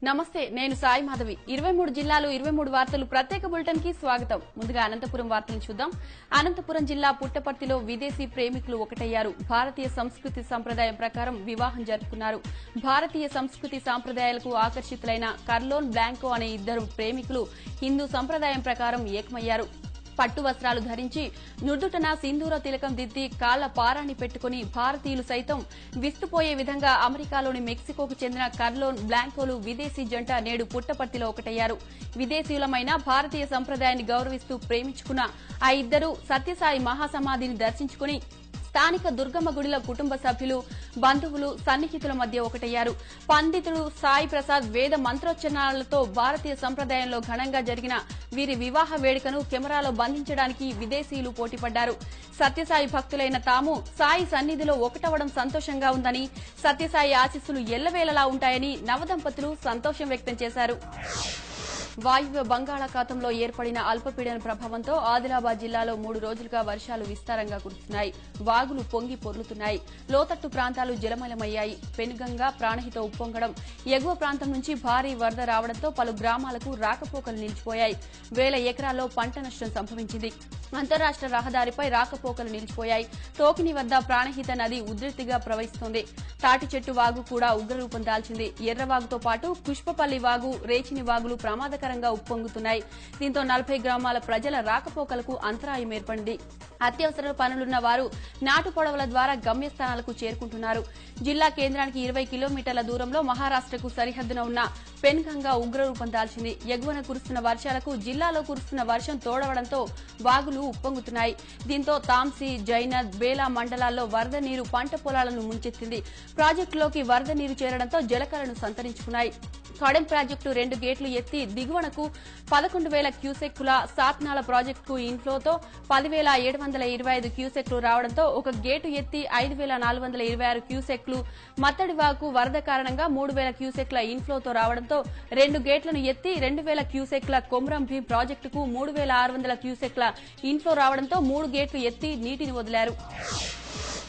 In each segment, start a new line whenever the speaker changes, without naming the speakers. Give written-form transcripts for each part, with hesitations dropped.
నమస్తే నేను సాయి మాధవి 23 జిల్లాలు 23 వార్తలు ప్రత్యేక బులెటిన్ కి స్వాగతం ముందుగా అనంతపురం వార్తలను చూద్దాం అనంతపురం జిల్లా పుట్టపర్తిలో విదేశీ ప్రేమికులు ఒకటయ్యారు భారతీయ సంస్కృతి సంప్రదాయం ప్రకారం వివాహం జరుపుకున్నారు భారతీయ సంస్కృతి సంప్రదాయాలకు ఆకర్షితులైన కర్లోన్ బ్లాంకో అనే ఇద్దరు ప్రేమికులు హిందూ సంప్రదాయం ప్రకారం ఏకమయ్యారు పట్టు వస్త్రాలు ధరించి నుదుటన సింధూర తిలకం దిద్ది కాళ్ల పారాన్ని పెట్టుకుని భారతీయులు సైతం విస్తుపోయే విధంగా అమెరికాలోని మెక్సికోకు చెందిన కర్లోన్ బ్లాంకోలు విదేశీ జంట నేడు పుట్టపర్తిలో ఒకటయ్యారు విదేశీయులమైన భారతీయ సంప్రదాయాన్ని గౌరవిస్తూ ప్రేమించుకున్న ఆ ఇద్దరు సత్యసాయి మహాసమాధిని దర్శించుకుని స్థానిక దుర్గమ్మ గుడిలో కుటుంబ సభ్యులు బంధువులు సన్నిహితుల మధ్య ఒకటయ్యారు పండితుడు సాయి ప్రసాద్ వేద మంత్రోచ్చరణలతో భారతీయ సంప్రదాయంలో ఘనంగా జరిగిన వీరి వివాహ వేడుకను కెమెరాలో బంధించడానికి విదేశీయులు పోటీపడ్డారు సత్యసాయి భక్తులైన తాము సాయి సన్నిధిలో ఒకటవడం సంతోషంగా ఉందని సత్యసాయి ఆశీస్సులు ఎల్లవేళలా ఉంటాయని నవదంపతులు సంతోషం వ్యక్తం చేశారు వాయువ్య బంగాళాఖాతంలో ఏర్పడిన అల్పపీడన ప్రభావంతో ఆదిలాబాద్ జిల్లాలో 3 రోజులుగా వర్షాలు విస్తారంగా కురుస్తున్నాయి వాగులు పొంగి పొర్లుతున్నాయి లోతట్టు ప్రాంతాలు జలమయమయ్యాయి పెనుగంగా ప్రాణహిత ఉప్పొంగడం ఎగువ ప్రాంతం నుంచి భారీ వరద రావడంతో పలు గ్రామాలకు రాకపోకలు నిలిచిపోయాయి వేల ఎకరాల్లో పంట నష్టం సంభవించింది అంతర్రాష్ట్ర రహదారిపై రాకపోకలు నిలిచిపోయాయి టోకిని వద్ద ప్రాణహిత నది ఉధృతిగా ప్రవహిస్తోంది తాటి చెట్టు వాగు కూడా ఉగ్రరూపం దాల్చింది ఎర్రవాగుతో పాటు పుష్పపల్లి వాగు రేచిని వాగులు ప్రమాదకరంగా ఉప్పొంగుతున్నాయి దీంతో 40 గ్రామాల ప్రజల రాకపోకలకు అంతరాయం ఏర్పడింది అత్యవసర పనులున్న వారు నాటు పొడవల ద్వారా గమ్యస్థానాలకు చేరుకుంటున్నారు జిల్లా కేంద్రానికి 20 కిలోమీటర్ల దూరంలో మహారాష్ట్రకు సరిహద్దున ఉన్న పెన్గంగా ఉగ్రరూపం దాల్చింది ఎగువన కురుస్తున్న వర్షాలకు జిల్లాలో కురుస్తున్న వర్షం తోడవడంతో వాగులు ఉప్పొంగుతున్నాయి దీంతో తాంసీ జైనద్ బేలా మండలాల్లో వరద నీరు పంట పొలాలను ముంచెత్తింది ప్రాజెక్టులోకి వరద నీరు చేరడంతో జలకలను సంతరించుకున్నాయి కడెం ప్రాజెక్టు 2 గేట్లు ఎత్తి దిగువనకు 11,000 క్యూసెక్కుల సాత్నాల ప్రాజెక్టుకు ఇన్ఫ్లోతో 10,725 క్యూసెక్లు రావడంతో ఒక గేటు ఎత్తి 5,426 క్యూసెక్లు మత్తడివాకు వరద కారణంగా 3,000 క్యూసెక్ల ఇన్ఫ్లోతో రావడంతో 2 గేట్లను ఎత్తి 2,000 క్యూసెక్ల కొమ్రం భీం ప్రాజెక్టుకు 3,600 క్యూసెక్ల ఇన్ఫ్లో రావడంతో 3 గేట్లు ఎత్తి నీటిని వదిలారు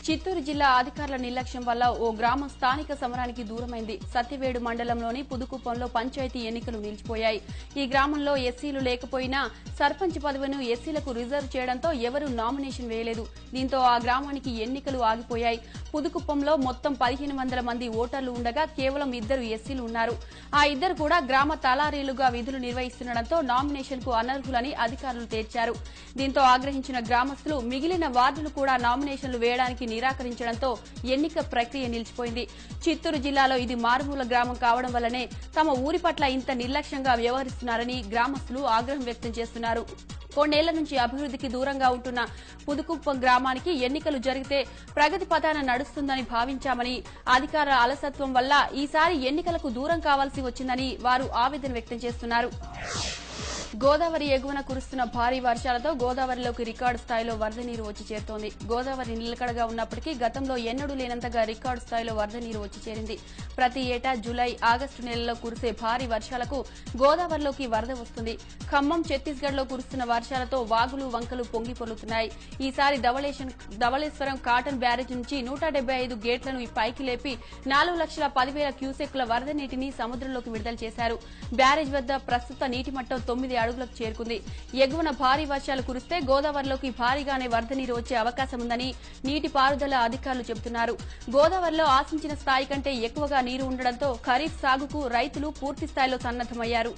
చిత్తూరు జిల్లా అధికారుల నిర్లక్ష్యం వల్ల ఓ గ్రామం స్థానిక సమరానికి దూరమైంది సత్యవేడు మండలంలోని పుదుకుప్పంలో పంచాయతీ ఎన్నికలు నిలిచిపోయాయి ఈ గ్రామంలో ఎస్సీలు లేకపోయినా సర్పంచ్ పదవిని ఎస్సీలకు రిజర్వ్ చేయడంతో ఎవరూ నామినేషన్ వేయలేదు దీంతో ఆ గ్రామానికి ఎన్నికలు ఆగిపోయాయి పుదుకుప్పంలో మొత్తం 1,500 మంది ఓటర్లు ఉండగా కేవలం 2 ఎస్సీలు ఉన్నారు ఆ ఇద్దరు కూడా గ్రామ తలారీలుగా విధులు నిర్వహిస్తుండటంతో నామినేషన్ కు అనర్హులని అధికారులు తేల్చారు దీంతో ఆగ్రహించిన గ్రామస్తులు మిగిలిన వార్డులు కూడా నామినేషన్లు వేయడానికి నిరాకరించడంతో ఎన్నిక ప్రక్రియ నిలిచిపోయింది చిత్తూరు జిల్లాలో ఇది మారుమూల గ్రామం కావడం వల్లనే తమ ఊరి పట్ల ఇంత నిర్లక్ష్యంగా వ్యవహరిస్తున్నారని గ్రామస్తులు ఆగ్రహం వ్యక్తం చేస్తున్నారు కొన్నేళ్ల నుంచి అభివృద్ధికి దూరంగా ఉంటున్న పుదుకుప్పం గ్రామానికి ఎన్నికలు జరిగితే ప్రగతి పథాన నడుస్తుందని భావించామని అధికారుల అలసత్వం వల్ల ఈసారి ఎన్నికలకు దూరం కావాల్సి వచ్చిందని వారు ఆవేదన వ్యక్తం చేస్తున్నారు గోదావరి ఎగువన కురుస్తున్న భారీ వర్షాలతో గోదావరిలోకి రికార్డు స్థాయిలో వరద నీరు వచ్చి చేరుతోంది గోదావరి నిలకడగా ఉన్నప్పటికీ గతంలో ఎన్నడూ లేనంతగా రికార్డు స్థాయిలో వరద నీరు వచ్చి చేరింది ప్రతి ఏటా జూలై ఆగస్టు నెలల్లో కురిసే భారీ వర్షాలకు గోదావరిలోకి వరద వస్తుంది ఖమ్మం ఛత్తీస్గఢ్ లో కురుస్తున్న వర్షాలతో వాగులు వంకలు పొంగి పొర్లుతున్నాయి ఈసారి ధవళేశ్వరం కాటన్ బ్యారేజ్ నుంచి 175 గేట్లను పైకి లేపి 4,10,000 క్యూసెక్ల వరద నీటిని సముద్రంలోకి విడుదల చేశారు బ్యారేజ్ వద్ద ప్రస్తుత నీటి మట్టం 9 అడుగులకు చేరుకుంది ఎగువన భారీ వర్షాలు కురిస్తే గోదావరిలోకి భారీగానే వరద నీరు వచ్చే అవకాశం ఉందని నీటిపారుదల అధికారులు చెబుతున్నారు గోదావరిలో ఆశించిన స్థాయి కంటే ఎక్కువగా నీరు ఉండడంతో ఖరీఫ్ సాగుకు రైతులు పూర్తి స్థాయిలో సన్నద్దమయ్యారు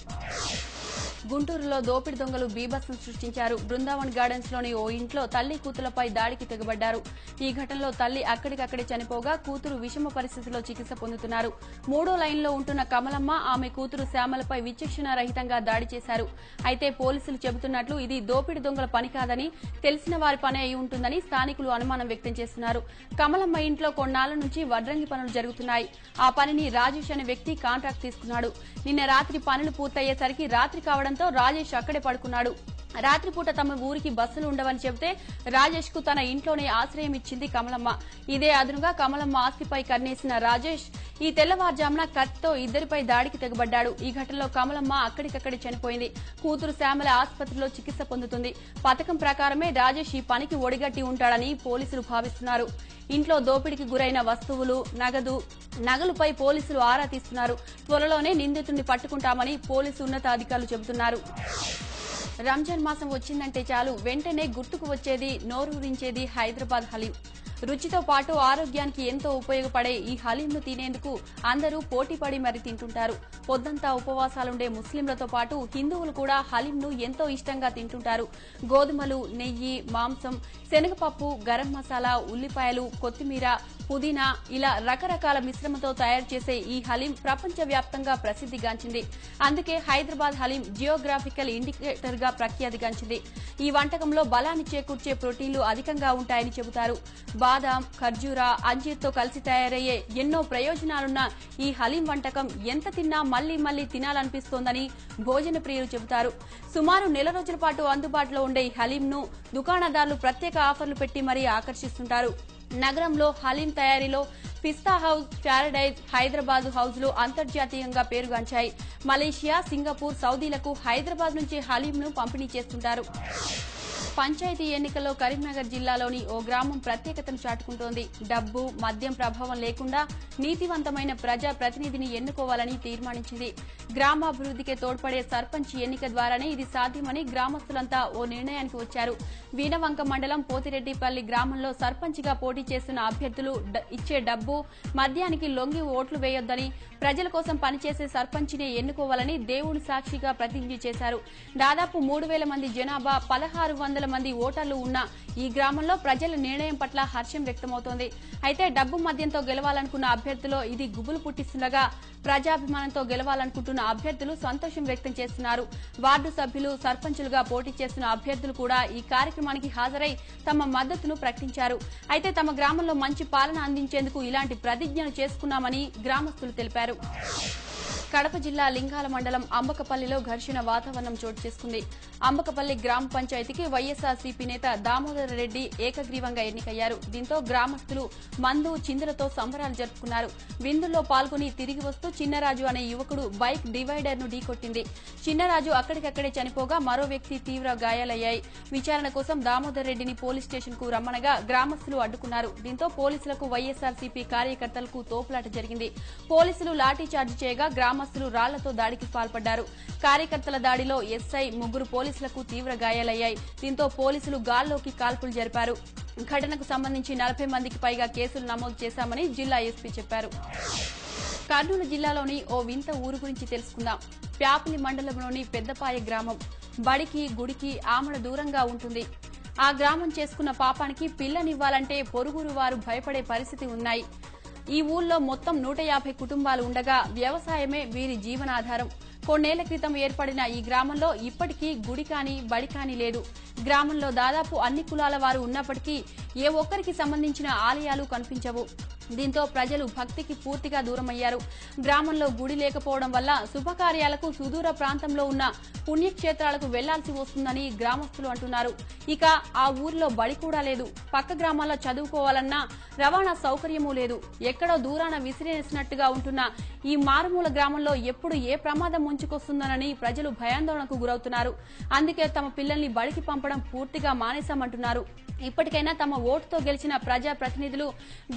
గుంటూరులో దోపిడి దొంగలు బీభత్సం సృష్టించారు బృందావన్ గార్డెన్స్ లోని ఓ ఇంట్లో తల్లి కూతులపై దాడికి తెగబడ్డారు ఈ ఘటనలో తల్లి అక్కడికక్కడే చనిపోగా కూతురు విషమ పరిస్థితిలో చికిత్స పొందుతున్నారు 3వ లైన్లో ఉంటున్న కమలమ్మ ఆమె కూతురు శ్యామలపై విచక్షణ రహితంగా దాడి చేశారు అయితే పోలీసులు చెబుతున్నట్లు ఇది దోపిడి దొంగల పని కాదని తెలిసిన వారి పని అయి ఉంటుందని స్థానికులు అనుమానం వ్యక్తం చేస్తున్నారు కమలమ్మ ఇంట్లో కొన్నాళ్ల నుంచి వడ్రంగి పనులు జరుగుతున్నాయి ఆ పనిని రాజేష్ అనే వ్యక్తి కాంట్రాక్ట్ తీసుకున్నాడు నిన్న రాత్రి పనులు పూర్తయ్యేసరికి రాత్రి కావడంతో రాజేష్ అక్కడే పడుకున్నాడు రాత్రిపూట తమ ఊరికి బస్సులు ఉండవని చెబితే రాజేష్ కు తన ఇంట్లోనే ఆశ్రయం ఇచ్చింది కమలమ్మ. ఇదే అదునుగా కమలమ్మ ఆస్తిపై కన్నేసిన రాజేష్ ఈ తెల్లవారుజామున కత్తితో ఇద్దరిపై దాడికి తెగబడ్డాడు. ఈ ఘటనలో కమలమ్మ అక్కడికక్కడే చనిపోయింది. కూతురు శ్యామల ఆసుపత్రిలో చికిత్స పొందుతుంది. పథకం ప్రకారమే రాజేష్ ఈ పనికి ఒడిగట్టి ఉంటాడని పోలీసులు భావిస్తున్నారు. ఇంట్లో దోపిడీకి గురైన వస్తువులు, నగలుపై పోలీసులు ఆరా తీస్తున్నారు. త్వరలోనే నిందితుడిని పట్టుకుంటామని పోలీసు ఉన్నతాధికారులు చెబుతున్నారు. రంజాన్ మాసం వచ్చిందంటే చాలు వెంటనే గుర్తుకు వచ్చేది, నోరూరించేది హైదరాబాద్ హలీం. రుచితో పాటు ఆరోగ్యానికి ఎంతో ఉపయోగపడే ఈ హలీంను తినేందుకు అందరూ పోటీపడి మరి తింటుంటారు. పొద్దంతా ఉపవాసాలుండే ముస్లింలతో పాటు హిందువులు కూడా హలీంను ఎంతో ఇష్టంగా తింటుంటారు. గోధుమలు, నెయ్యి, మాంసం, శనగపప్పు, గరం మసాలా, ఉల్లిపాయలు, కొత్తిమీర, పుదీనా ఇలా రకరకాల మిశ్రమంతో తయారు చేసే ఈ హలీం ప్రపంచవ్యాప్తంగా ప్రసిద్దిగాంచింది. అందుకే హైదరాబాద్ హలీం జియోగ్రాఫికల్ ఇండికేటర్ గా ప్రఖ్యాతిగాంచింది. ఈ వంటకంలో బలాన్ని చేకూర్చే ప్రోటీన్లు అధికంగా ఉంటాయని చెబుతారు. బాదాం, ఖర్జూరా, అంజీర్తో కలిసి తయారయ్యే ఎన్నో ప్రయోజనాలున్న ఈ హలీం వంటకం ఎంత తిన్నా మళ్లీ మళ్లీ తినాలనిపిస్తోందని భోజన ప్రియులు చెబుతారు. సుమారు నెల రోజుల పాటు అందుబాటులో ఉండే ఈ హలీంను దుకాణదారులు ప్రత్యేక ఆఫర్లు పెట్టి మరీ ఆకర్షిస్తుంటారు. నగరంలో హలీం తయారీలో పిస్తా హౌస్, ప్యారడైజ్, హైదరాబాద్ హౌజ్లు అంతర్జాతీయంగా పేరుగాంచాయి. మలేషియా, సింగపూర్, సౌదీలకు హైదరాబాద్ నుంచి హలీంను పంపిణీ చేస్తుంటారు. పంచాయతీ ఎన్నికల్లో కరీంనగర్ జిల్లాలోని ఓ గ్రామం ప్రత్యేకతను చాటుకుంటోంది. డబ్బు, మద్యం ప్రభావం లేకుండా నీతివంతమైన ప్రజా ప్రతినిధిని ఎన్నుకోవాలని తీర్మానించింది. గ్రామాభివృద్దికి తోడ్పడే సర్పంచ్ ఎన్నిక ద్వారానే ఇది సాధ్యమని గ్రామస్తులంతా ఓ నిర్ణయానికి వచ్చారు. వీణవంక మండలం పోతిరెడ్డిపల్లి గ్రామంలో సర్పంచ్గా పోటీ చేస్తున్న అభ్యర్థులు ఇచ్చే డబ్బు, మద్యానికి లొంగి ఓట్లు వేయొద్దని, ప్రజల కోసం పనిచేసే సర్పంచ్నే ఎన్నుకోవాలని దేవుని సాక్షిగా ప్రతిజ్ఞ చేశారు. దాదాపు 3,000 మంది జనాభా, 1,600 మంది ఓటర్లు ఉన్న ఈ గ్రామంలో ప్రజల నిర్ణయం పట్ల హర్షం వ్యక్తమవుతోంది. అయితే డబ్బు, మద్యంతో గెలవాలనుకున్న అభ్యర్థులు ఇది గుబులు పుట్టిస్తుండగా ప్రజాభిమానంతో గెలవాలనుకుంటున్న అభ్యర్థులు సంతోషం వ్యక్తం చేస్తున్నారు. వార్డు సభ్యులు, సర్పంచులుగా పోటీ చేస్తున్న అభ్యర్థులు కూడా ఈ కార్యక్రమానికి హాజరై తమ మద్దతును ప్రకటించారు. అయితే తమ గ్రామంలో మంచి పాలన అందించేందుకు ఇలాంటి ప్రతిజ్ఞలు చేసుకున్నామని గ్రామస్తులు తెలిపారు. కడప జిల్లా లింగాల మండలం అంబకపల్లిలో ఘర్షణ వాతావరణం చోటు చేసుకుంది. అంబకపల్లి గ్రామ పంచాయతీకి వైఎస్ఆర్సీపీ నేత దామోదర్ రెడ్డి ఏకగ్రీవంగా ఎన్నికయ్యారు. దీంతో గ్రామస్తులు మందు, చిందులతో సంబరాలు జరుపుకున్నారు. విందుల్లో పాల్గొని తిరిగి వస్తూ చిన్నరాజు అనే యువకుడు బైక్ డివైడర్ ను ఢీకొట్టింది. చిన్నరాజు అక్కడికక్కడే చనిపోగా మరో వ్యక్తి తీవ్ర గాయాలయ్యాయి. విచారణ కోసం దామోదర్ రెడ్డిని పోలీస్ స్టేషన్ కు రమ్మనగా గ్రామస్తులు అడ్డుకున్నారు. దీంతో పోలీసులకు, వైఎస్ఆర్సీపీ కార్యకర్తలకు తోపులాట జరిగింది. పోలీసులు లాఠీచార్జి చేయగా గ్రామస్తులు రాళ్లతో దాడికి పాల్పడ్డారు. కార్యకర్తల దాడిలో ఎస్ఐ, 3 పోలీసులకు తీవ్ర గాయాలయ్యాయి. దీంతో పోలీసులు గాల్లోకి కాల్పులు జరిపారు. ఘటనకు సంబంధించి 40 మందికి పైగా కేసులు నమోదు చేశామని జిల్లా ఎస్పీ చెప్పారు. కర్నూలు జిల్లాలోని ఓ వింత ఊరు గురించి తెలుసుకుందాం. ప్యాపిలి మండలంలోని పెద్దపాయ గ్రామం బడికి, గుడికి ఆమడ దూరంగా ఉంటుంది. ఆ గ్రామం చేసుకున్న పాపానికి పిల్లనివ్వాలంటే పొరుగురు వారు భయపడే పరిస్థితి ఉన్నాయి. ఈ ఊళ్ళో మొత్తం 150 కుటుంబాలు ఉండగా వ్యవసాయమే వీరి జీవనాధారం. కొన్నేళ్ల క్రితం ఏర్పడిన ఈ గ్రామంలో ఇప్పటికీ గుడి కానీ, బడి కానీ లేదు. గ్రామంలో దాదాపు అన్ని కులాల వారు ఉన్నప్పటికీ ఏ ఒక్కరికి సంబంధించిన ఆలయాలు కనిపించవు. దీంతో ప్రజలు భక్తికి పూర్తిగా దూరమయ్యారు. గ్రామంలో గుడి లేకపోవడం వల్ల శుభకార్యాలకు సుదూర ప్రాంతంలో ఉన్న పుణ్యక్షేత్రాలకు వెళ్లాల్సి వస్తుందని గ్రామస్తులు అంటున్నారు. ఇక ఆ ఊరిలో బడి కూడా లేదు. పక్క గ్రామాల్లో చదువుకోవాలన్నా రవాణా సౌకర్యమూ లేదు. ఎక్కడో దూరాన విసిరేసినట్టుగా ఉంటున్న ఈ మారుమూల గ్రామంలో ఎప్పుడు ఏ ప్రమాదం ముంచుకొస్తుందనని ప్రజలు భయాందోళనకు గురవుతున్నారు. అందుకే తమ పిల్లల్ని బడికి పంపడం పూర్తిగా మానేశామంటున్నారు. ఇప్పటికైనా తమ ఓటుతో గెలిచిన ప్రజా ప్రతినిధులు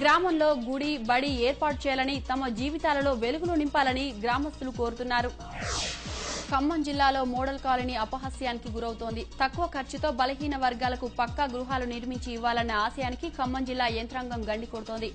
గ్రామంలో గుడి, బడి ఏర్పాటు చేయాలని, తమ జీవితాలలో వెలుగులు నింపాలని గ్రామస్తులు కోరుతున్నారు. ఖమ్మం జిల్లాలో మోడల్ కాలనీ అపహాస్యానికి గురవుతోంది. తక్కువ ఖర్చుతో బలహీన వర్గాలకు పక్కా గృహాలు నిర్మించి ఇవ్వాలన్న ఆశయానికి ఖమ్మం జిల్లా యంత్రాంగం గండి కొడుతోంది.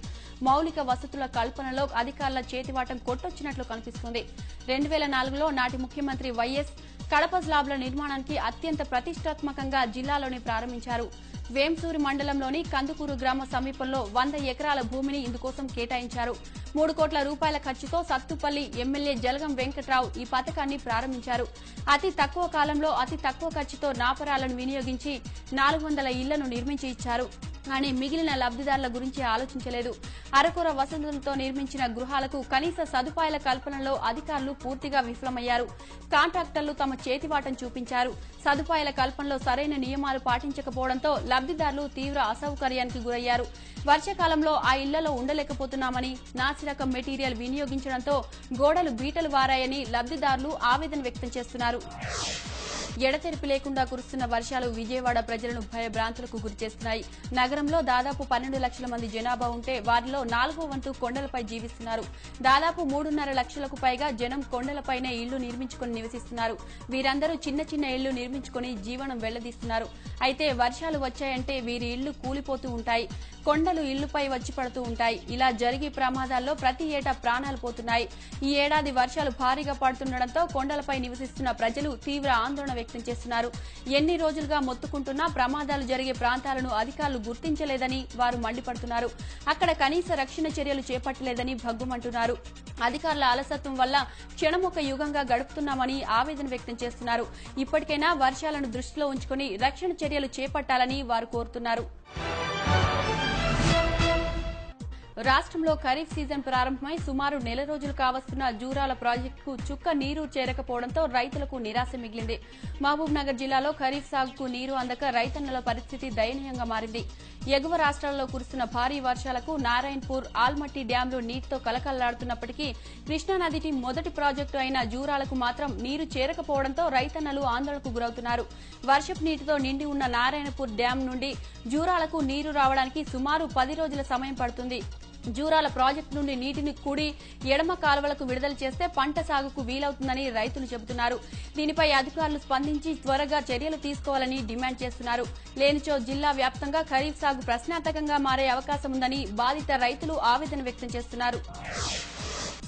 మౌలిక వసతుల కల్పనలో అధికారుల చేతివాటం కొట్టొచ్చినట్లు కనిపిస్తోంది. 2004లో నాటి ముఖ్యమంత్రి వైఎస్ కడప స్లాబ్ల నిర్మాణానికి అత్యంత ప్రతిష్టాత్మకంగా జిల్లాలోనే ప్రారంభించారు. వేంసూరి మండలంలోని కందుకూరు గ్రామ సమీపంలో 100 ఎకరాల భూమిని ఇందుకోసం కేటాయించారు. 3 కోట్ల రూపాయల ఖర్చుతో సత్తుపల్లి ఎమ్మెల్యే జలగం వెంకట్రావు ఈ పథకాన్ని ప్రారంభించారు. అతి తక్కువ కాలంలో అతి తక్కువ ఖర్చుతో నాపరాలను వినియోగించి 400 ఇళ్లను నిర్మించి ఇచ్చారు. కానీ మిగిలిన లబ్దిదారుల గురించి ఆలోచించలేదు. అరకొర వసతులతో నిర్మించిన గృహాలకు కనీస సదుపాయాల కల్పనలో అధికారులు పూర్తిగా విఫలమయ్యారు. కాంట్రాక్టర్లు తమ చేతివాటం చూపించారు. సదుపాయాల కల్పనలో సరైన నియమాలు పాటించకపోవడంతో లబ్దిదారులు తీవ్ర అసౌకర్యానికి గురయ్యారు. వర్షాకాలంలో ఆ ఇళ్లలో ఉండలేకపోతున్నామని, నాసిరకం మెటీరియల్ వినియోగించడంతో గోడలు బీటలు వారాయని లబ్దిదారులు ఆవేదన వ్యక్తం చేస్తున్నారు. ఎడతెరిపి లేకుండా కురుస్తున్న వర్షాలు విజయవాడ ప్రజలను భయభ్రాంతులకు గురిచేస్తున్నాయి. నగరంలో దాదాపు 12 లక్షల మంది జనాభా ఉంటే వారిలో 4వ వంతు కొండలపై జీవిస్తున్నారు. దాదాపు 3.5 లక్షలకు పైగా జనం కొండలపైనే ఇళ్లు నిర్మించుకుని నివసిస్తున్నారు. వీరందరూ చిన్న చిన్న ఇళ్లు నిర్మించుకుని జీవనం వెళ్లదీస్తున్నారు. అయితే వర్షాలు వచ్చాయంటే వీరి ఇళ్లు కూలిపోతూ ఉంటాయి. కొండలు ఇళ్లుపై వచ్చి పడుతూ ఉంటాయి. ఇలా జరిగే ప్రమాదాల్లో ప్రతి ఏటా ప్రాణాలు పోతున్నాయి. ఈ ఏడాది వర్షాలు భారీగా పడుతుండటంతో కొండలపై నివసిస్తున్న ప్రజలు తీవ్ర ఆందోళన వ్యక్తం చేస్తున్నారు. ఎన్ని రోజులుగా మొత్తుకుంటున్నా ప్రమాదాలు జరిగే ప్రాంతాలను అధికారులు గుర్తించలేదని వారు మండిపడుతున్నారు. అక్కడ కనీస రక్షణ చర్యలు చేపట్టలేదని భగ్గుమంటున్నారు. అధికారుల అలసత్వం వల్ల క్షణమొక యుగంగా గడుపుతున్నామని ఆవేదన వ్యక్తం చేస్తున్నారు. ఇప్పటికైనా వర్షాలను దృష్టిలో ఉంచుకుని రక్షణ చర్యలు చేపట్టాలని వారు కోరుతున్నారు. రాష్ట్రంలో ఖరీఫ్ సీజన్ ప్రారంభమై సుమారు నెల రోజులు కావస్తున్న జూరాల ప్రాజెక్టుకు చుక్క నీరు చేరకపోవడంతో రైతులకు నిరాశ మిగిలింది. మహబూబ్ నగర్ జిల్లాలో ఖరీఫ్ సాగుకు నీరు అందక రైతన్నల పరిస్థితి దయనీయంగా మారింది. ఎగువ రాష్ట్రాల్లో కురుస్తున్న భారీ వర్షాలకు నారాయణపూర్, ఆల్మట్టి డ్యాంలు నీటితో కలకల్లాడుతున్నప్పటికీ కృష్ణానది మొదటి ప్రాజెక్టు అయిన జూరాలకు మాత్రం నీరు చేరకపోవడంతో రైతన్నలు ఆందోళనకు గురవుతున్నారు. వర్షపు నీటితో నిండి ఉన్న నారాయణపూర్ డ్యాం నుండి జూరాలకు నీరు రావడానికి సుమారు 10 రోజుల సమయం పడుతుంది. జూరాల ప్రాజెక్టు నుండి నీటిని కుడి, ఎడమ కాలువలకు విడుదల చేస్తే పంట సాగుకు వీలవుతుందని రైతులు చెబుతున్నారు. దీనిపై అధికారులు స్పందించి త్వరగా చర్యలు తీసుకోవాలని డిమాండ్ చేస్తున్నారు. లేనిచో జిల్లా వ్యాప్తంగా ఖరీఫ్ సాగు ప్రశ్నార్థకంగా మారే అవకాశం ఉందని బాధిత రైతులు ఆవేదన వ్యక్తం చేస్తున్నారు.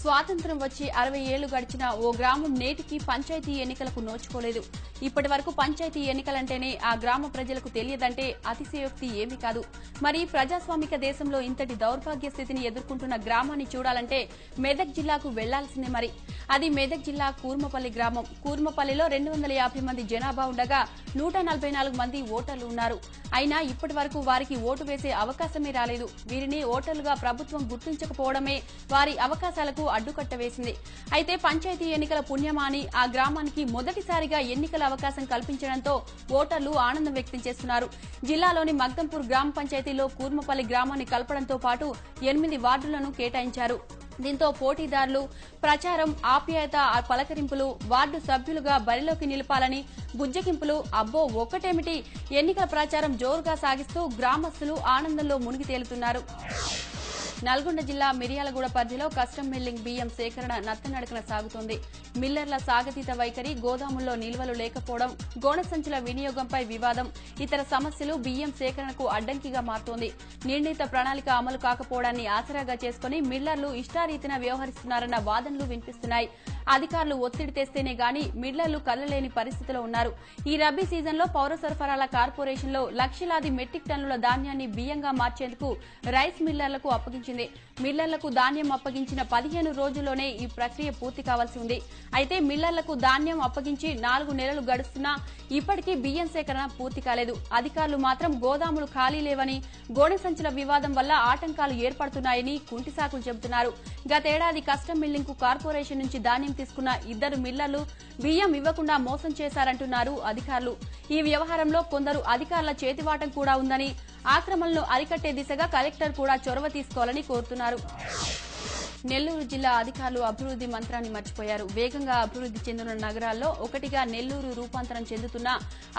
స్వాతంత్ర్యం వచ్చి 60 ఏళ్లు గడిచినా ఓ గ్రామం నేటికి పంచాయతీ ఎన్నికలకు నోచుకోలేదు. ఇప్పటి వరకు పంచాయతీ ఎన్నికలంటేనే ఆ గ్రామ ప్రజలకు తెలియదంటే అతిశయోక్తి ఏమీ కాదు. మరి ప్రజాస్వామిక దేశంలో ఇంతటి దౌర్భాగ్య స్థితిని ఎదుర్కొంటున్న గ్రామాన్ని చూడాలంటే మెదక్ జిల్లాకు వెళ్లాల్సిందే. మరి అది మెదక్ జిల్లా కూర్మపల్లి గ్రామం. కూర్మపల్లిలో 250 మంది జనాభా ఉండగా 144 మంది ఓటర్లు ఉన్నారు. అయినా ఇప్పటి వరకు వారికి ఓటు వేసే అవకాశమే రాలేదు. వీరిని ఓటర్లుగా ప్రభుత్వం గుర్తించకపోవడమే వారి అవకాశాలకు అడ్డుకట్ట వేసింది. అయితే పంచాయతీ ఎన్నికల పుణ్యమాని ఆ గ్రామానికి మొదటిసారిగా ఎన్నికల అవకాశం కల్పించడంతో ఓటర్లు ఆనందం వ్యక్తం చేస్తున్నారు. జిల్లాలోని మగ్దంపూర్ గ్రామ పంచాయతీలో కూర్మపల్లి గ్రామాన్ని కలపడంతో పాటు 8 వార్డులను కేటాయించారు. దీంతో పోటీదారులు ప్రచారం, ఆప్యాయత, పలకరింపులు, వార్డు సభ్యులుగా బరిలోకి నిలపాలని బుజ్జగింపులు, అబ్బో ఒక్కటేమిటి ఎన్నికల ప్రచారం జోరుగా సాగిస్తూ గ్రామస్తులు ఆనందంలో మునిగి తేలుతున్నారు. నల్గొండ జిల్లా మిర్యాలగూడ పరిధిలో కస్టమ్ మిల్లింగ్ బియ్యం సేకరణ నత్తనడకన సాగుతోంది. మిల్లర్ల సాగతీత వైఖరి, గోదాముల్లో నిల్వలు లేకపోవడం, గోనె సంచుల వినియోగంపై వివాదం, ఇతర సమస్యలు బియ్యం సేకరణకు అడ్డంకిగా మారుతోంది. నిర్ణీత ప్రణాళిక అమలు కాకపోవడాన్ని ఆసరాగా చేసుకుని మిల్లర్లు ఇష్టారీతిన వ్యవహరిస్తున్నారన్న వాదనలు వినిపిస్తున్నాయి. అధికారులు ఒత్తిడి తెస్తేనే గాని మిల్లర్లు కళ్లలేని పరిస్థితిలో ఉన్నారు. ఈ రబీ సీజన్లో పౌర సరఫరాల కార్పొరేషన్లో లక్షలాది మెట్రిక్ టన్నుల ధాన్యాన్ని బియ్యంగా మార్చేందుకు రైస్ మిల్లర్లకు అప్పగించింది. మిల్లర్లకు ధాన్యం అప్పగించిన 15 రోజుల్లోనే ఈ ప్రక్రియ పూర్తి కావాల్సి ఉంది. అయితే మిల్లర్లకు ధాన్యం అప్పగించి 4 నెలలు గడుస్తున్నా ఇప్పటికీ బియ్యం సేకరణ పూర్తి కాలేదు. అధికారులు మాత్రం గోదాములు ఖాళీ లేవని, గోనె సంచుల వివాదం వల్ల ఆటంకాలు ఏర్పడుతున్నాయని కుంటిసాకులు చెబుతున్నారు. గతేడాది కస్టమ్ మిల్లింగ్ కు కార్పొరేషన్ నుంచి ధాన్యం తీసుకున్న 2 మిల్లర్లు బియ్యం ఇవ్వకుండా మోసం చేశారంటున్నారు అధికారులు. ఈ వ్యవహారంలో కొందరు అధికారుల చేతివాటం కూడా ఉందని, ఆక్రమణలను అరికట్టే దిశగా కలెక్టర్ కూడా చొరవ తీసుకోవాలని కోరుతున్నారు. నెల్లూరు జిల్లా అధికారులు అభివృద్ది మంత్రాన్ని మర్చిపోయారు. వేగంగా అభివృద్ది చెందుతున్న నగరాల్లో ఒకటిగా నెల్లూరు రూపాంతరం చెందుతున్న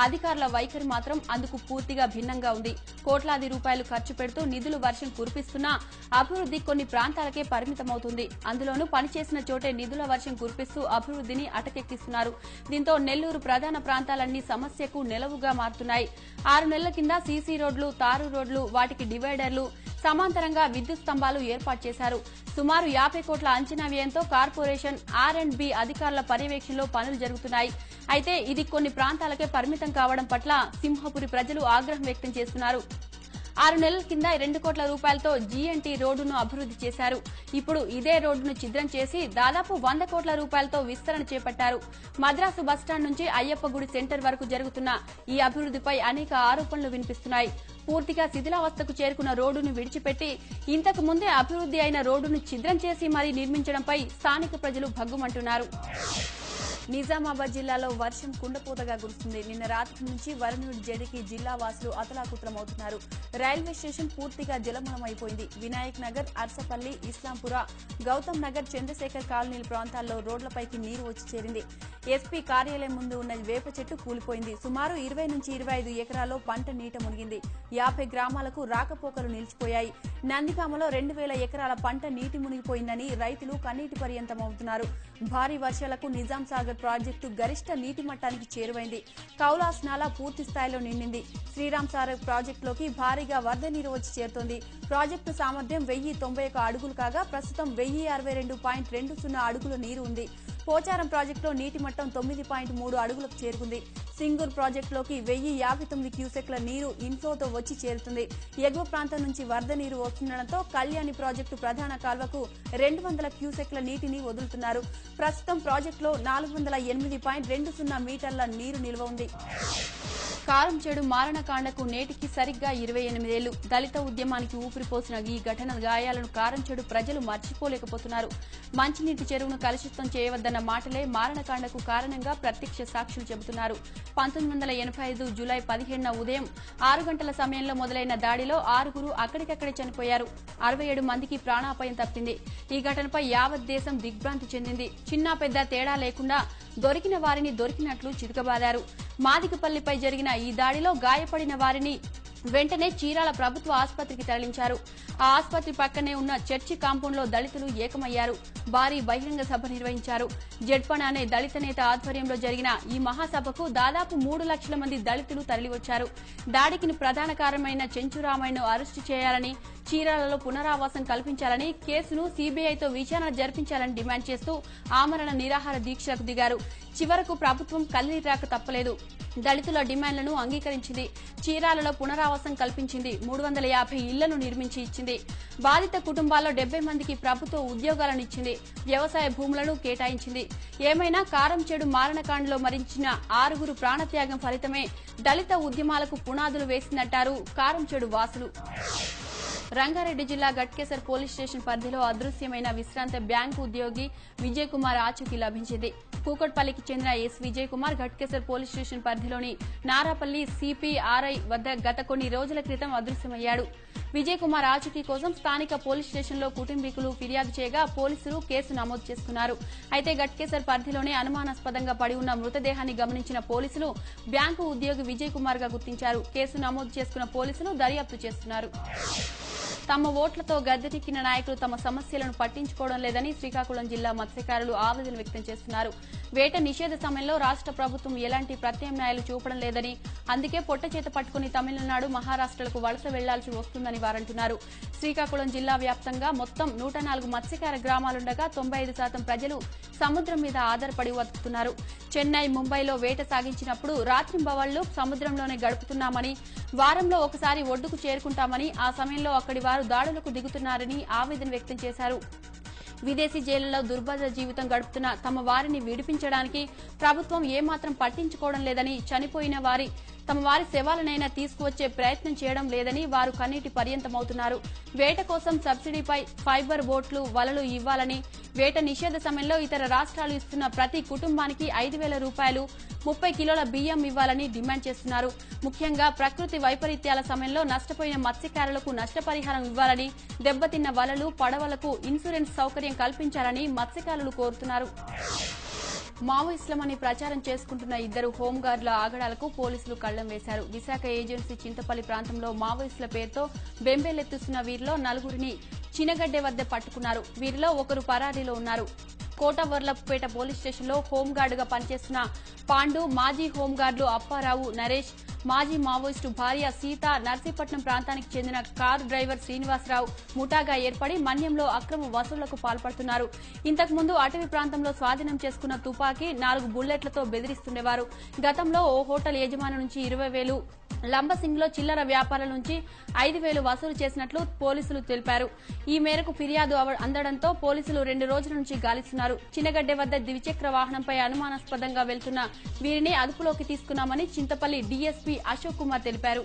అధికారుల వైఖరి మాత్రం అందుకు పూర్తిగా భిన్నంగా ఉంది. కోట్లాది రూపాయలు ఖర్చు పెడుతూ నిధులు వర్షం కురిపిస్తున్నా అభివృద్ది కొన్ని ప్రాంతాలకే పరిమితమవుతుంది. అందులోనూ పనిచేసిన చోటే నిధుల వర్షం కురిపిస్తూ అభివృద్దిని అటకెక్కిస్తున్నారు. దీంతో నెల్లూరు ప్రధాన ప్రాంతాలన్నీ సమస్యకు నెలవుగా మారుతున్నాయి. 6 నెలల కింద సీసీ రోడ్లు, తారు రోడ్లు, వాటికి డివైడర్లు, సమాంతరంగా విద్యుత్ స్తంభాలు ఏర్పాటు చేశారు. సుమారు 50 కోట్ల అంచనా వ్యయంతో కార్పొరేషన్, R&B అధికారుల పర్యవేక్షణలో పనులు జరుగుతున్నాయి. అయితే ఇది కొన్ని ప్రాంతాలకే పరిమితం కావడం పట్ల సింహపురి ప్రజలు ఆగ్రహం వ్యక్తం చేస్తున్నారు. 6 నెలల కింద 2 కోట్ల రూపాయలతో జీఎన్టీ రోడ్డును అభివృద్ది చేశారు. ఇప్పుడు ఇదే రోడ్డును ఛిద్రం చేసి దాదాపు 100 కోట్ల రూపాయలతో విస్తరణ చేపట్టారు. మద్రాసు బస్టాండ్ నుంచి అయ్యప్ప గుడి సెంటర్ వరకు జరుగుతున్న ఈ అభివృద్దిపై అనేక ఆరోపణలు వినిపిస్తున్నాయి. పూర్తిగా శిథిలావస్థకు చేరుకున్న రోడ్డును విడిచిపెట్టి ఇంతకు ముందే అభివృద్ది అయిన రోడ్డును ఛిద్రం చేసి మరీ నిర్మించడంపై స్థానిక ప్రజలు భగ్గుమంటున్నారు. నిజామాబాద్ జిల్లాలో వర్షం కుండపోతగా కురుస్తుంది. నిన్న రాత్రి నుంచి వరనుడి జడికి జిల్లా వాసులు అతలాకుతలమవుతున్నారు. రైల్వే స్టేషన్ పూర్తిగా జలమయమైపోయింది. వినాయక్ నగర్, అర్సపల్లి, ఇస్లాంపుర, గౌతమ్ నగర్, చంద్రశేఖర్ కాలనీల ప్రాంతాల్లో రోడ్లపైకి నీరు వచ్చి చేరింది. ఎస్పీ కార్యాలయం ముందు ఉన్న వేప చెట్టు కూలిపోయింది. సుమారు 20 నుంచి 25 ఎకరాల్లో పంట నీట మునిగింది. 50 గ్రామాలకు రాకపోకలు నిలిచిపోయాయి. నందిగామలో 2000 ఎకరాల పంట నీటి మునిగిపోయిందని రైతులు కన్నీటి పర్యంతమవుతున్నారు. భారీ వర్షాలకు నిజాం సాగర్ ప్రాజెక్టు గరిష్ట నీటి మట్టానికి చేరువైంది. కౌలాస్ నాలా పూర్తి స్థాయిలో నిండింది. శ్రీరామ్ సాగర్ ప్రాజెక్టులోకి భారీగా వరద నీరు వచ్చి చేరుతోంది. ప్రాజెక్టు సామర్థ్యం 1091 అడుగులు కాగా ప్రస్తుతం 1062.20 అడుగుల నీరు ఉంది. పోచారం ప్రాజెక్టులో నీటి మట్టం 9.3 అడుగులకు చేరుకుంది. సింగూర్ ప్రాజెక్టులోకి 1059 క్యూసెక్ల నీరు ఇన్ఫ్లోతో వచ్చి చేరుతుంది. ఎగువ ప్రాంతం నుంచి వరద నీరు వస్తుండటంతో కళ్యాణి ప్రాజెక్టు ప్రధాన కాల్వకు 200 క్యూసెక్ల నీటిని వదులుతున్నారు. ప్రస్తుతం ప్రాజెక్టులో 408.20 మీటర్ల నీరు నిల్వ ఉంది. కారంచేడు మారణకాండకు నేటికి సరిగ్గా 28 ఏళ్లు. దళిత ఉద్యమానికి ఊపిరిపోసిన ఈ ఘటన గాయాలను కారంచేడు ప్రజలు మర్చిపోలేకపోతున్నారు. మంచినీటి చెరువును కలుషితం చేయవద్దన్న మాటలే మారణకాండకు కారణంగా ప్రత్యక్ష సాక్షులు చెబుతున్నారు. 1985 జూలై 15న ఉదయం 6 గంటల సమయంలో మొదలైన దాడిలో 6గురు అక్కడికక్కడే చనిపోయారు. 67 మందికి ప్రాణాపాయం తప్పింది. ఈ ఘటనపై యావత్ దేశం దిగ్భ్రాంతి చెందింది. చిన్న పెద్ద తేడా లేకుండా దొరికిన వారిని దొరికినట్లు చితకబాదారు. మాదికపల్లిపై జరిగిన ఈ దాడిలో గాయపడిన వారిని వెంటనే చీరాల ప్రభుత్వ ఆసుపత్రికి తరలించారు. ఆ ఆసుపత్రి పక్కనే ఉన్న చర్చి కాంపౌండ్లో దళితులు ఏకమయ్యారు. భారీ బహిరంగ సభ నిర్వహించారు. జడ్పన్ అనే దళిత నేత ఆధ్వర్యంలో జరిగిన ఈ మహాసభకు దాదాపు 3 లక్షల మంది దళితులు తరలివచ్చారు. దాడికి ప్రధాన కారణమైన చెంచురామయ్యను అరెస్టు చేయాలని, చీరాలలో పునరావాసం కల్పించాలని, కేసును సీబీఐతో విచారణ జరిపించాలని డిమాండ్ చేస్తూ ఆమరణ నిరాహార దీక్షలకు దిగారు. చివరకు ప్రభుత్వం కన్నీరాక తప్పలేదు. దళితుల డిమాండ్లను అంగీకరించింది. చీరాలలో పునరావాసం కల్పించింది. 350 ఇళ్లను నిర్మించి ఇచ్చింది. బాధిత కుటుంబాల్లో 70 మందికి ప్రభుత్వ ఉద్యోగాలను ఇచ్చింది. వ్యవసాయ భూములను కేటాయించింది. ఏమైనా కారంచేడు మారణకాండలో మరించిన 6గురు ప్రాణత్యాగం ఫలితమే దళిత ఉద్యమాలకు పునాదులు వేసిందంటారు కారంచేడు వాసులు. రంగారెడ్డి జిల్లా గట్కేసర్ పోలీస్ స్టేషన్ పరిధిలో అదృశ్యమైన విశ్రాంత బ్యాంకు ఉద్యోగి విజయ్ కుమార్ ఆచూకీ లభించింది. కూకట్పల్లికి చెందిన S Vijay Kumar Ghatkesar police station పరిధిలోని నారాపల్లి సిపిఆర్ఐ వద్ద గత కొన్ని రోజుల క్రితం అదృశ్యమయ్యాడు. విజయ్ కుమార్ ఆచూకీ కోసం స్థానిక పోలీస్ స్టేషన్లో కుటుంబీకులు ఫిర్యాదు చేయగా పోలీసులు కేసు నమోదు చేసుకున్నారు. అయితే గట్కేసర్ పరిధిలోనే అనుమానాస్పదంగా పడి ఉన్న మృతదేహాన్ని గమనించిన పోలీసులు బ్యాంకు ఉద్యోగి విజయ్ కుమార్ గా గుర్తించారు. కేసు నమోదు చేసుకున్న పోలీసులు దర్యాప్తు చేస్తున్నారు. తమ ఓట్లతో గద్దెనెక్కిన నాయకులు తమ సమస్యలను పట్టించుకోవడం లేదని శ్రీకాకుళం జిల్లా మత్స్యకారులు ఆవేదన వ్యక్తం చేస్తున్నారు. వేట నిషేధ సమయంలో రాష్ట ప్రభుత్వం ఎలాంటి ప్రత్యామ్నాయాలు చూపడం లేదని, అందుకే పొట్టచేత పట్టుకుని తమిళనాడు, మహారాష్టలకు వలస వెళ్లాల్సి వస్తుందని వారంటున్నారు. శ్రీకాకుళం జిల్లా వ్యాప్తంగా మొత్తం 104 మత్స్యకార గ్రామాలుండగా 95% ప్రజలు సముద్రం మీద ఆధారపడి బతుకుతున్నారు. చెన్నై, ముంబైలో వేట సాగించినప్పుడు రాత్రింబవళ్లు సముద్రంలోనే గడుపుతున్నామని, వారంలో ఒకసారి ఒడ్డుకు చేరుకుంటామని, ఆ సమయంలో అక్కడి వారు దాడులకు దిగుతున్నారని ఆవేదన వ్యక్తం చేశారు. విదేశీ జైళ్లలో దుర్భర జీవితం గడుపుతున్న తమ వారిని విడిపించడానికి ప్రభుత్వం ఏమాత్రం పట్టించుకోవడం లేదని, చనిపోయిన తమ వారి శవాలనైనా తీసుకువచ్చే ప్రయత్నం చేయడం లేదని వారు కన్నీటి పర్యంతమవుతున్నారు. వేట కోసం సబ్సిడీపై ఫైబర్ బోట్లు, వలలు ఇవ్వాలని, వేట నిషేధ సమయంలో ఇతర రాష్ట్రాలు ఇస్తున్న ప్రతి కుటుంబానికి 5,000 రూపాయలు, 30 కిలోల బియ్యం ఇవ్వాలని డిమాండ్ చేస్తున్నారు. ముఖ్యంగా ప్రకృతి వైపరీత్యాల సమయంలో నష్టపోయిన మత్స్యకారులకు నష్టపరిహారం ఇవ్వాలని, దెబ్బతిన్న వలలు, పడవలకు ఇన్సూరెన్స్ సౌకర్యం కల్పించాలని మత్స్యకారులు కోరుతున్నారు. మావోయిస్టులమని ప్రచారం చేసుకుంటున్న 2 హోంగార్డుల ఆగడాలకు పోలీసులు కళ్లెం వేశారు. విశాఖ ఏజెన్సీ చింతపల్లి ప్రాంతంలో మావోయిస్టుల పేరుతో బెంబేలెత్తుస్తున్న వీరిలో 4గురిని చినగడ్డె వద్ద పట్టుకున్నారు. వీరిలో ఒకరు పరారీలో ఉన్నారు. కోటవర్లపేట పోలీస్ స్టేషన్లో హోంగార్డుగా పనిచేస్తున్న పాండు, మాజీ హోంగార్డులు అప్పారావు, నరేష్, మాజీ మావోయిస్టు భార్య సీత నర్సీపట్నం ప్రాంతానికి చెందిన కారు డ్రైవర్ శ్రీనివాసరావు ముఠాగా ఏర్పడి మన్యంలో అక్రమ వసూళ్లకు పాల్పడుతున్నారు. ఇంతకుముందు అటవీ ప్రాంతంలో స్వాధీనం చేసుకున్న తుపాకీ 4 బుల్లెట్లతో బెదిరిస్తుండేవారు. గతంలో ఓ హోటల్ యజమాని నుంచి 20,000, లంబసింగ్ లో చిల్లర వ్యాపారుల నుంచి 5,000 వసూలు చేసినట్లు పోలీసులు తెలిపారు. ఈ మేరకు ఫిర్యాదు అందడంతో పోలీసులు 2 రోజుల నుంచి గాలిస్తున్నారు. చిన్నగడ్డ వద్ద ద్విచక్ర వాహనంపై అనుమానాస్పదంగా వెళ్తున్న వీరిని అదుపులోకి తీసుకున్నామని చింతపల్లి డీఎస్పీ అశోక్ కుమార్ తెలిపారు.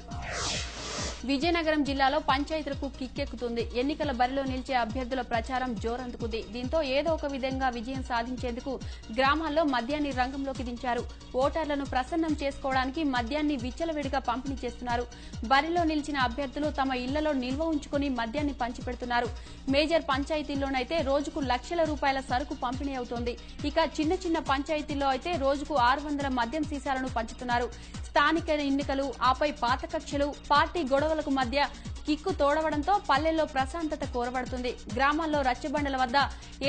విజయనగరం జిల్లాలో పంచాయతీలకు కిక్కెక్కుతుంది. ఎన్నికల బరిలో నిలిచే అభ్యర్థుల ప్రచారం జోరందుకుంది. దీంతో ఏదో ఒక విధంగా విజయం సాధించేందుకు గ్రామాల్లో మద్యాన్ని రంగంలోకి దించారు. ఓటర్లను ప్రసన్నం చేసుకోవడానికి మద్యాన్ని విచ్చలవిడిగా పంపిణీ చేస్తున్నారు. బరిలో నిలిచిన అభ్యర్థులు తమ ఇళ్లలో నిల్వ ఉంచుకుని మద్యాన్ని పంచిపెడుతున్నారు. మేజర్ పంచాయతీల్లోనైతే రోజుకు లక్షల రూపాయల సరుకు పంపిణీ అవుతోంది. ఇక చిన్న చిన్న పంచాయతీల్లో అయితే రోజుకు 600 మద్యం సీసాలను పంచుతున్నారు. స్థానిక ఎన్నికలు, ఆపై పాత కక్షలు, పార్టీ గొడవలకు మధ్య కిక్కు తోడవడంతో పల్లెల్లో ప్రశాంతత కోరబడుతుంది. గ్రామాల్లో రచ్చబండల వద్ద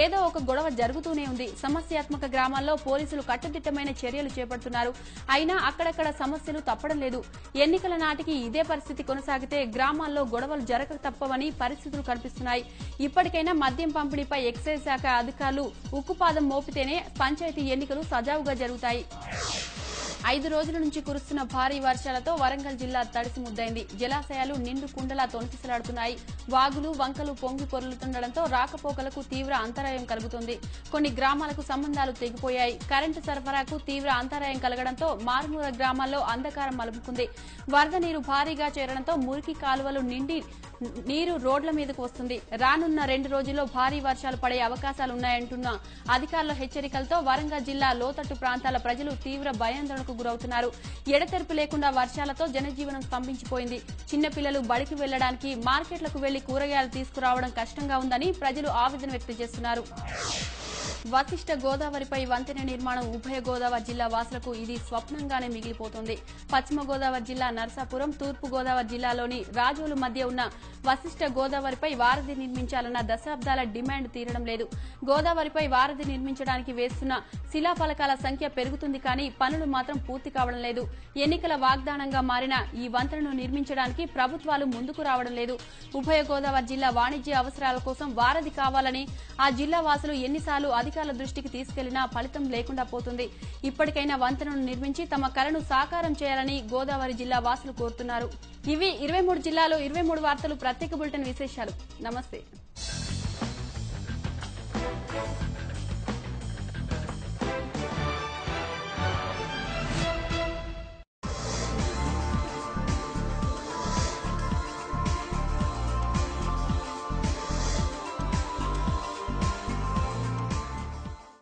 ఏదో ఒక గొడవ జరుగుతూనే ఉంది. సమస్యాత్మక గ్రామాల్లో పోలీసులు కట్టుదిట్టమైన చర్యలు చేపడుతున్నారు. అయినా అక్కడక్కడ సమస్యలు తప్పడం లేదు. ఎన్నికల నాటికి ఇదే పరిస్థితి కొనసాగితే గ్రామాల్లో గొడవలు జరగక తప్పవని పరిస్థితులు కనిపిస్తున్నాయి. ఇప్పటికైనా మద్యం పంపిణీపై ఎక్సైజ్ శాఖ అధికారులు ఉక్కుపాదం మోపితేనే పంచాయతీ ఎన్నికలు సజావుగా జరుగుతాయి. 5 రోజుల నుంచి కురుస్తున్న భారీ వర్షాలతో వరంగల్ జిల్లా తడిసి ముద్దైంది. జలాశయాలు నిండు కుండలా తొణికిసలాడుతున్నాయి. వాగులు, వంకలు పొంగి పొర్లుతుండటంతో రాకపోకలకు తీవ్ర అంతరాయం కలుగుతుంది. కొన్ని గ్రామాలకు సంబంధాలు తెగిపోయాయి. కరెంటు సరఫరాకు తీవ్ర అంతరాయం కలగడంతో మారుమూల గ్రామాల్లో అంధకారం అలుముకుంది. వరద నీరు భారీగా చేరడంతో మురికి కాలువలు నిండి నీరు రోడ్ల మీదకు వస్తుంది. రానున్న 2 రోజుల్లో భారీ వర్షాలు పడే అవకాశాలున్నాయంటున్న అధికారుల హెచ్చరికలతో వరంగల్ జిల్లా లోతట్టు ప్రాంతాల ప్రజలు తీవ్ర భయాందోళనకు గురవుతున్నారు. ఎడతెరిపి లేకుండా వర్షాలతో జనజీవనం స్తంభించిపోయింది. చిన్నపిల్లలు బడికి వెళ్లడానికి, మార్కెట్లకు వెళ్లి కూరగాయలు తీసుకురావడం కష్టంగా ఉందని ప్రజలు ఆవేదన వ్యక్తం చేస్తున్నారు. వశిష్ట గోదావరిపై వంతెన నిర్మాణం ఉభయ గోదావరి జిల్లా వాసులకు ఇది స్వప్నంగానే మిగిలిపోతుంది. పశ్చిమ గోదావరి జిల్లా నర్సాపురం, తూర్పు గోదావరి జిల్లాలోని రాజోలు మధ్య ఉన్న వశిష్ట గోదావరిపై వారధి నిర్మించాలన్న దశాబ్దాల డిమాండ్ తీరడం లేదు. గోదావరిపై వారధి నిర్మించడానికి వేస్తున్న శిలాఫలకాల సంఖ్య పెరుగుతుంది కానీ పనులు మాత్రం పూర్తి కావడం లేదు. ఎన్నికల వాగ్దానంగా మారిన ఈ వంతెనను నిర్మించడానికి ప్రభుత్వాలు ముందుకు రావడం లేదు. ఉభయ గోదావరి జిల్లా వాణిజ్య అవసరాల కోసం వారధి కావాలని ఆ జిల్లా వాసులు ఎన్నిసార్లు అధికారుల దృష్టికి తీసుకెళ్లినా ఫలితం లేకుండా పోతుంది. ఇప్పటికైనా వంతెనను నిర్మించి తమ కలను సాకారం చేయాలని గోదావరి జిల్లా వాసులు కోరుతున్నారు. ఇవి 23 జిల్లాలో 23 వార్తలు ప్రత్యేక బులెటిన్ విశేషాలు. నమస్తే.